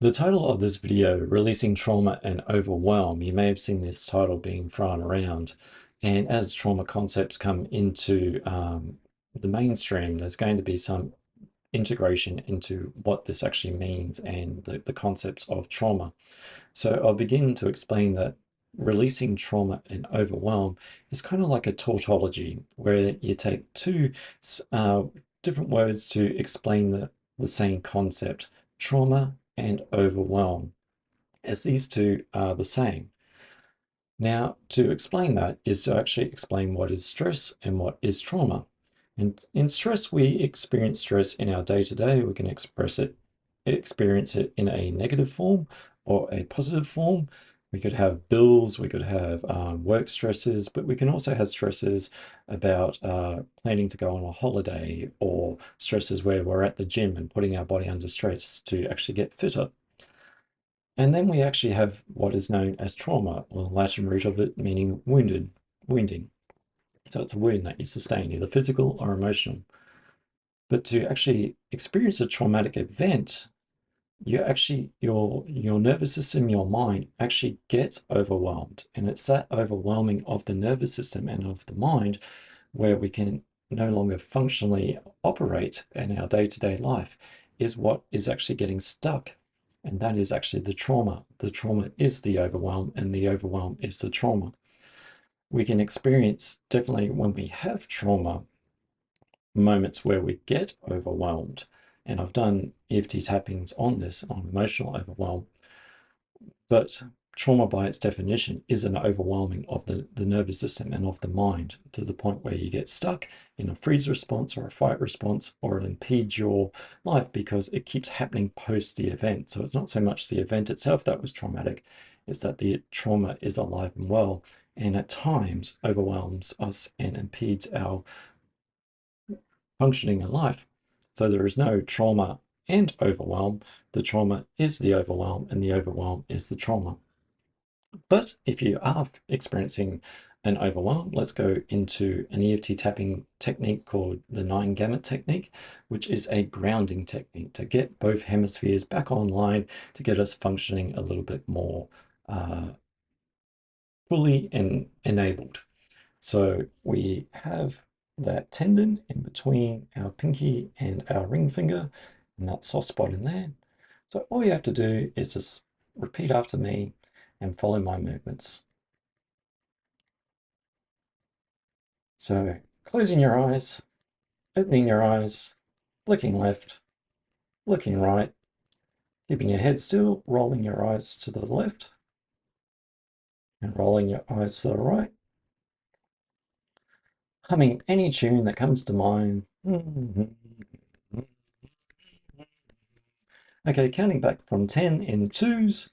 The title of this video, Releasing Trauma and Overwhelm, you may have seen this title being thrown around. And as trauma concepts come into the mainstream, there's going to be some integration into what this actually means and the concepts of trauma. So I'll begin to explain that releasing trauma and overwhelm is kind of like a tautology, where you take two uh, different words to explain the same concept, trauma and overwhelm, as these two are the same. Now, to explain that is to actually explain what is stress and what is trauma. And in stress, we experience stress in our day-to-day. We can experience it in a negative form or a positive form. We could have bills, we could have work stresses, but we can also have stresses about planning to go on a holiday, or stresses where we're at the gym and putting our body under stress to actually get fitter. And then we actually have what is known as trauma, or the Latin root of it meaning wounding. So it's a wound that you sustain, either physical or emotional. But to actually experience a traumatic event, your nervous system, your mind actually gets overwhelmed. And it's that overwhelming of the nervous system and of the mind where we can no longer functionally operate in our day-to-day life is what is actually getting stuck. And that is actually the trauma. The trauma is the overwhelm, and the overwhelm is the trauma. We can experience, definitely when we have trauma, moments where we get overwhelmed. And I've done EFT tappings on this, on emotional overwhelm. But trauma, by its definition, is an overwhelming of the nervous system and of the mind, to the point where you get stuck in a freeze response or a fight response, or it impedes your life because it keeps happening post the event. So it's not so much the event itself that was traumatic, it's that the trauma is alive and well, and at times overwhelms us and impedes our functioning in life. So there is no trauma and overwhelm. The trauma is the overwhelm, and the overwhelm is the trauma. But if you are experiencing an overwhelm, let's go into an EFT tapping technique called the 9 Gamut technique, which is a grounding technique to get both hemispheres back online, to get us functioning a little bit more fully and enabled. So we have that tendon in between our pinky and our ring finger, and that soft spot in there. So all you have to do is just repeat after me and follow my movements. So closing your eyes, opening your eyes, looking left, looking right, keeping your head still, rolling your eyes to the left, and rolling your eyes to the right, humming any tune that comes to mind. Okay, counting back from 10 in twos,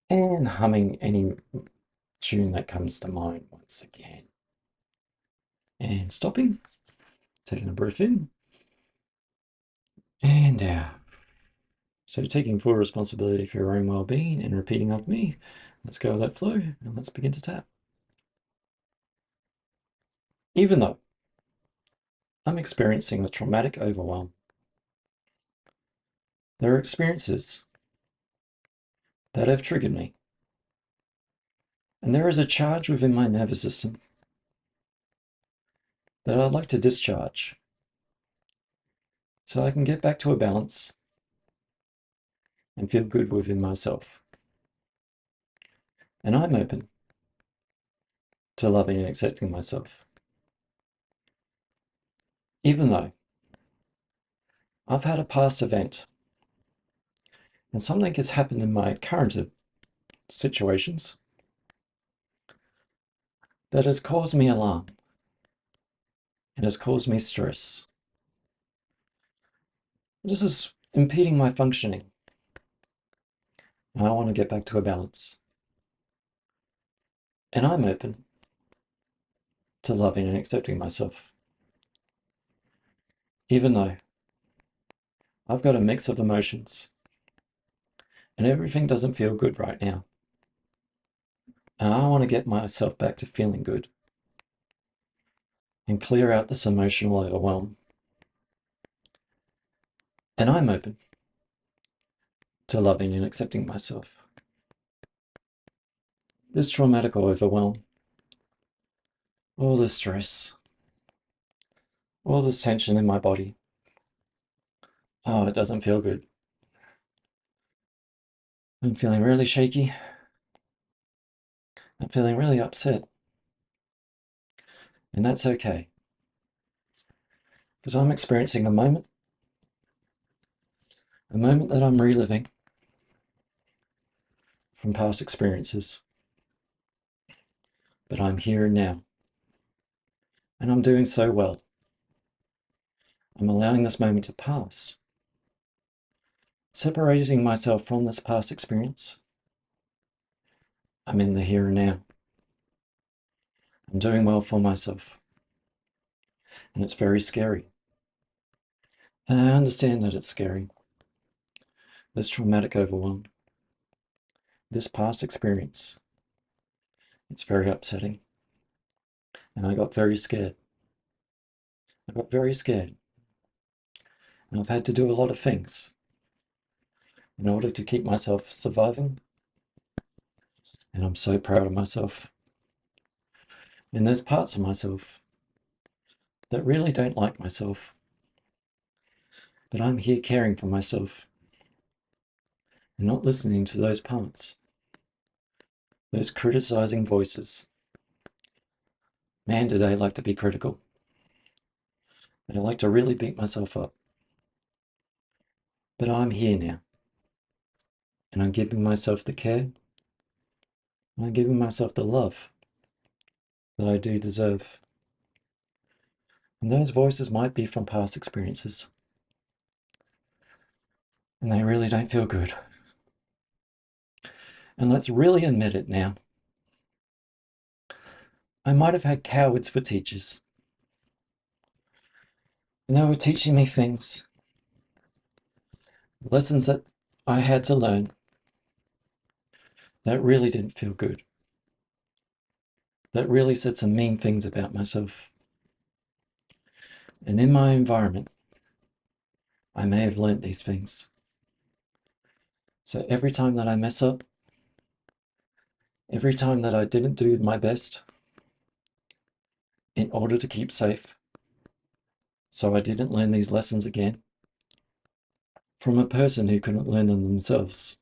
and humming any tune that comes to mind once again. And stopping, taking a breath in and out. So taking full responsibility for your own well-being and repeating after me. Let's go with that flow and let's begin to tap. Even though I'm experiencing a traumatic overwhelm, there are experiences that have triggered me. And there is a charge within my nervous system that I'd like to discharge so I can get back to a balance and feel good within myself. And I'm open to loving and accepting myself. Even though I've had a past event and something has happened in my current situations that has caused me alarm and has caused me stress. This is impeding my functioning, and I want to get back to a balance. And I'm open to loving and accepting myself, even though I've got a mix of emotions and everything doesn't feel good right now. And I want to get myself back to feeling good and clear out this emotional overwhelm. And I'm open to loving and accepting myself. This traumatic overwhelm, all this stress, all this tension in my body, oh, it doesn't feel good. I'm feeling really shaky. I'm feeling really upset. And that's okay, because I'm experiencing a moment that I'm reliving from past experiences. But I'm here now, and I'm doing so well. I'm allowing this moment to pass, separating myself from this past experience. I'm in the here and now. I'm doing well for myself, and it's very scary. And I understand that it's scary. This traumatic overwhelm, this past experience, it's very upsetting. And I got very scared. I got very scared. And I've had to do a lot of things in order to keep myself surviving. And I'm so proud of myself. And there's parts of myself that really don't like myself. But I'm here caring for myself and not listening to those parts, those criticizing voices. Man, did I like to be critical. And I like to really beat myself up. But I'm here now. And I'm giving myself the care. And I'm giving myself the love that I do deserve. And those voices might be from past experiences. And they really don't feel good. And let's really admit it now. I might have had cowards for teachers. And they were teaching me things, lessons that I had to learn that really didn't feel good. That really said some mean things about myself. And in my environment, I may have learnt these things. So every time that I mess up, every time that I didn't do my best in order to keep safe, so I didn't learn these lessons again from a person who couldn't learn them themselves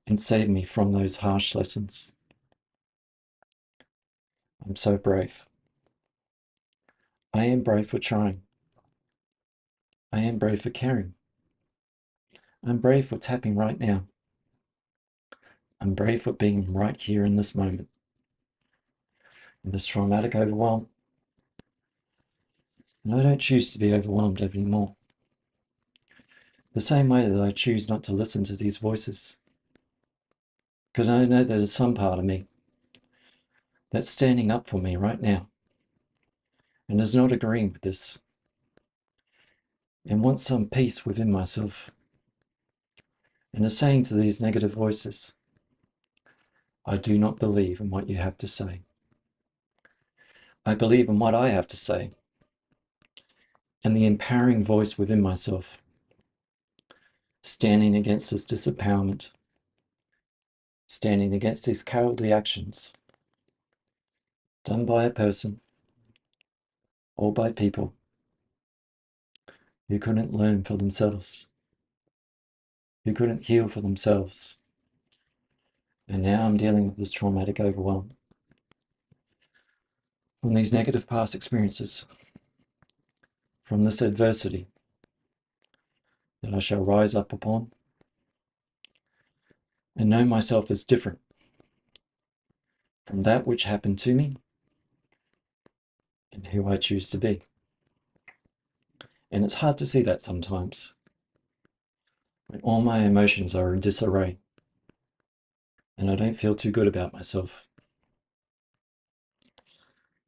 and save me from those harsh lessons. I'm so brave. I am brave for trying. I am brave for caring. I'm brave for tapping right now. I'm brave for being right here in this moment. In this traumatic overwhelm. And I don't choose to be overwhelmed anymore. The same way that I choose not to listen to these voices. Because I know there's some part of me that's standing up for me right now and is not agreeing with this and wants some peace within myself and is saying to these negative voices, I do not believe in what you have to say. I believe in what I have to say. And the empowering voice within myself, standing against this disempowerment, standing against these cowardly actions done by a person or by people who couldn't learn for themselves, who couldn't heal for themselves. And now I'm dealing with this traumatic overwhelm from these negative past experiences, from this adversity that I shall rise up upon and know myself as different from that which happened to me and who I choose to be. And it's hard to see that sometimes when all my emotions are in disarray and I don't feel too good about myself.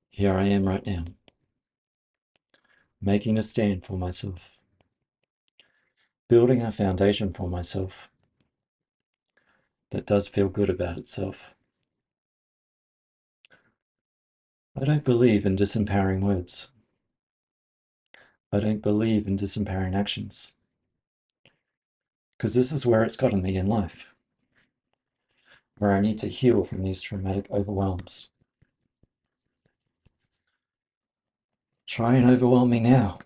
Here I am right now, making a stand for myself, building a foundation for myself that does feel good about itself. I don't believe in disempowering words. I don't believe in disempowering actions. because this is where it's gotten me in life, where I need to heal from these traumatic overwhelms. Try and overwhelm me now.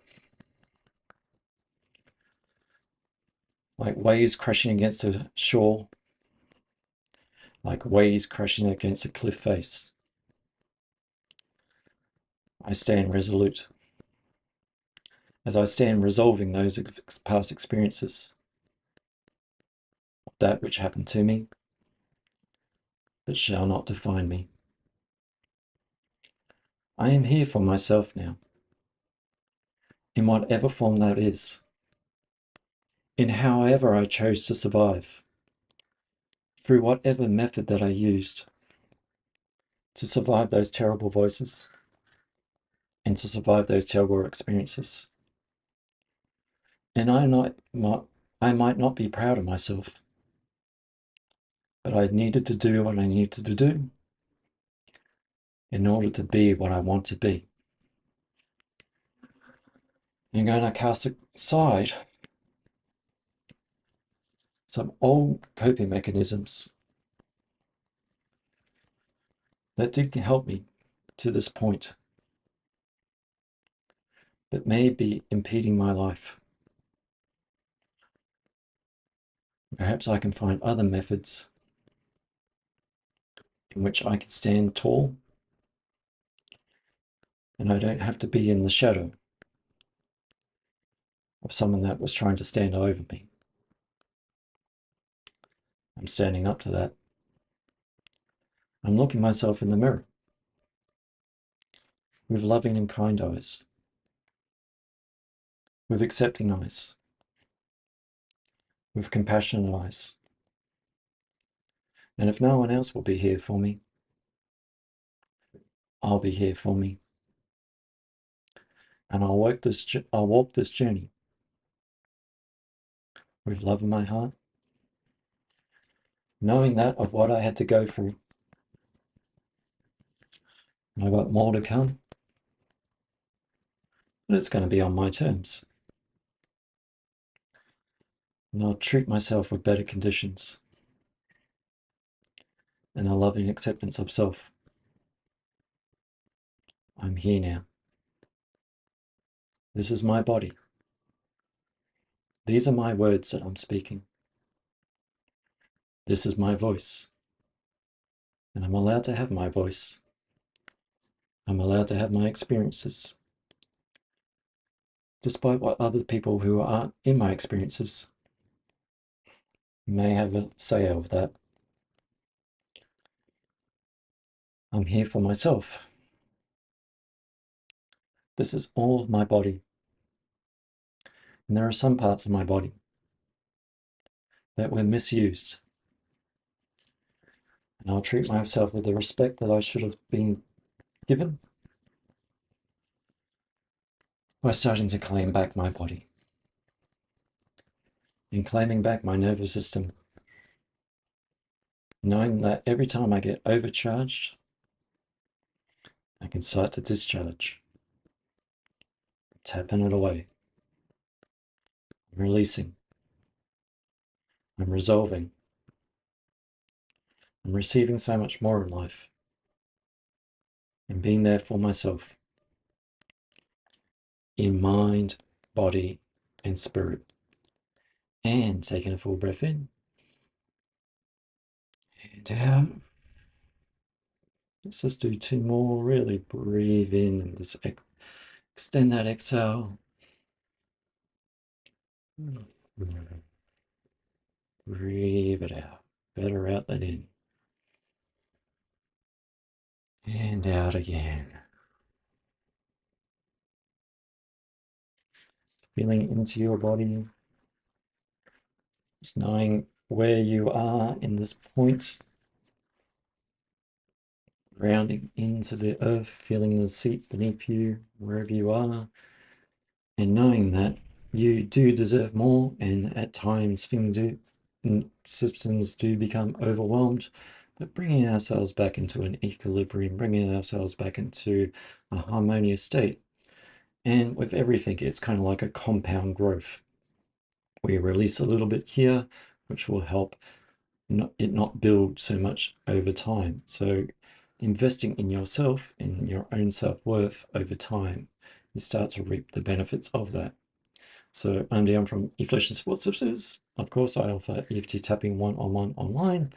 Like waves crashing against a shore, like waves crashing against a cliff face. I stand resolute as I stand resolving those past experiences, that which happened to me, that shall not define me. I am here for myself now, in whatever form that is, in however I chose to survive, through whatever method that I used to survive those terrible voices and to survive those terrible experiences. And I might not be proud of myself, but I needed to do what I needed to do in order to be what I want to be. I'm going to cast aside some old coping mechanisms that did help me to this point, but may be impeding my life. Perhaps I can find other methods in which I can stand tall and I don't have to be in the shadow of someone that was trying to stand over me. I'm standing up to that. I'm looking myself in the mirror with loving and kind eyes, with accepting eyes, with compassionate eyes. And if no one else will be here for me, I'll be here for me. And I'll walk this journey with love in my heart, knowing that of what I had to go through. And I've got more to come, but it's going to be on my terms. And I'll treat myself with better conditions and a loving acceptance of self. I'm here now. This is my body. These are my words that I'm speaking. This is my voice. And I'm allowed to have my voice. I'm allowed to have my experiences, despite what other people who aren't in my experiences may have a say of that. I'm here for myself. This is all of my body. And there are some parts of my body that were misused. And I'll treat myself with the respect that I should have been given by starting to claim back my body and claiming back my nervous system, knowing that every time I get overcharged, I can start to discharge, tapping it away. I'm releasing. I'm resolving. I'm receiving so much more in life and being there for myself in mind, body, and spirit. And taking a full breath in and out. Let's just do two more. Really breathe in and just extend that exhale. Breathe it out. Better out than in. And out again. Feeling into your body. Just knowing where you are in this point. Grounding into the earth, feeling the seat beneath you, wherever you are. And knowing that you do deserve more, and at times systems do become overwhelmed, but bringing ourselves back into an equilibrium, bringing ourselves back into a harmonious state. And with everything, it's kind of like a compound growth. We release a little bit here, which will help it not build so much over time. So investing in yourself, in your own self-worth over time, you start to reap the benefits of that. So I'm Dion from Eflowtion Support Services. Of course, I offer EFT tapping one-on-one online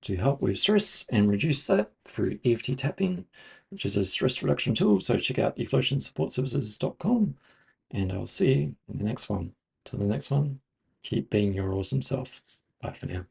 to help with stress and reduce that through EFT tapping, which is a stress reduction tool. So check out eflowtionsupportservices.com, and I'll see you in the next one. Till the next one, keep being your awesome self. Bye for now.